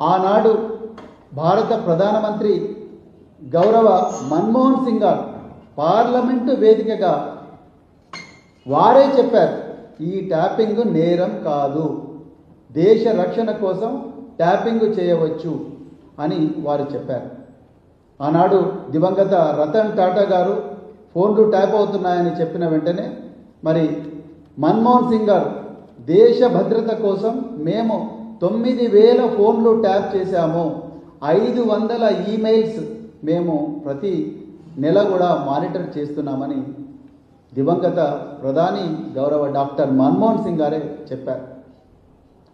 ఆనాడు భారత ప్రధానమంత్రి గౌరవ మన్మోహన్ సింగ్ గారు పార్లమెంటు వేదికగా వారే చెప్పారు, ఈ ట్యాపింగ్ నేరం కాదు, దేశ రక్షణ కోసం ట్యాపింగ్ చేయవచ్చు అని వారు చెప్పారు. ఆనాడు దివంగత రతన్ టాటా గారు ఫోన్లు ట్యాప్ అవుతున్నాయని చెప్పిన వెంటనే మరి మన్మోహన్ సింగ్ గారు దేశ భద్రత కోసం మేము 9,000 ఫోన్లు ట్యాప్ చేశాము, 500 ఈమెయిల్స్ మేము ప్రతి నెల కూడా మానిటర్ చేస్తున్నామని దివంగత ప్రధాని గౌరవ డాక్టర్ మన్మోహన్ సింగ్ గారే చెప్పారు.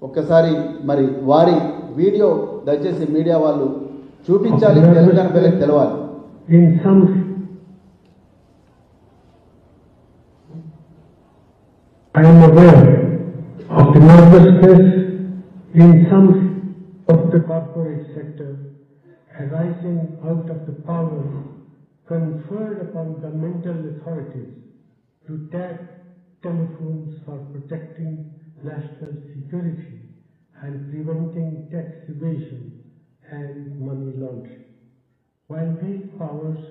ఒక్కసారి మరి వారి వీడియో దయచేసి మీడియా వాళ్ళు చూపించాలి, తెలంగాణ పిల్లలకు తెలవాలి. I am aware of the nervousness in some of the corporate sector arising out of the powers conferred upon governmental authorities to tap telephones for protecting national security and preventing tax evasion and money laundering. While these powers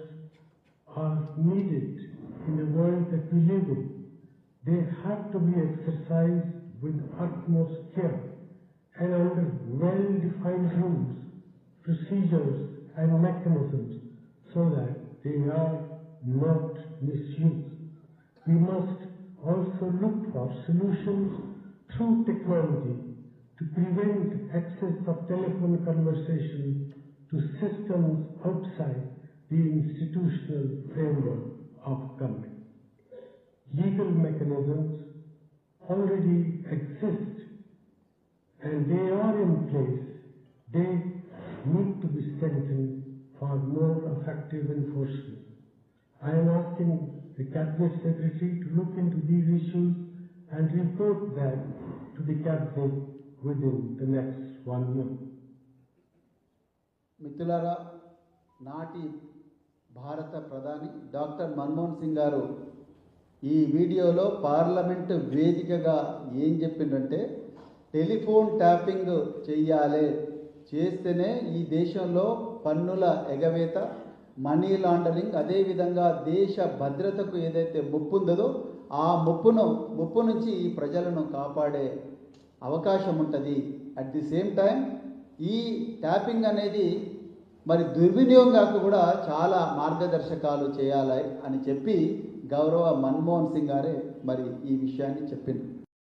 are needed in the world that we live in, they have to be exercised with utmost care and under well-defined rules, procedures and mechanisms so that they are not misused. We must also look for solutions through technology to prevent access of telephone conversation to systems outside the institutional framework of government. Legal mechanisms already exist and they are in place. They need to be strengthened for more effective enforcement. I am asking the Cabinet Secretary to look into these issues and report back to the Cabinet within the next 1 year. మిత్రులారా, నాటి భారత ప్రధాని doctor Manmohan Singh గారు ఈ వీడియోలో parliament వేదికగా ఏం చెప్పిందంటే, టెలిఫోన్ ట్యాపింగ్ చెయ్యాలి, చేస్తేనే ఈ దేశంలో పన్నుల ఎగవేత, మనీ లాండరింగ్, అదేవిధంగా దేశ భద్రతకు ఏదైతే ముప్పు ఉందో ఆ ముప్పు నుంచి ఈ ప్రజలను కాపాడే అవకాశం ఉంటుంది. అట్ ది సేమ్ టైం ఈ ట్యాపింగ్ అనేది మరి దుర్వినియోగంగా కూడా చాలా మార్గదర్శకాలు చేయాలి అని చెప్పి గౌరవ మన్మోహన్ సింగ్ గారే మరి ఈ విషయాన్ని చెప్పింది.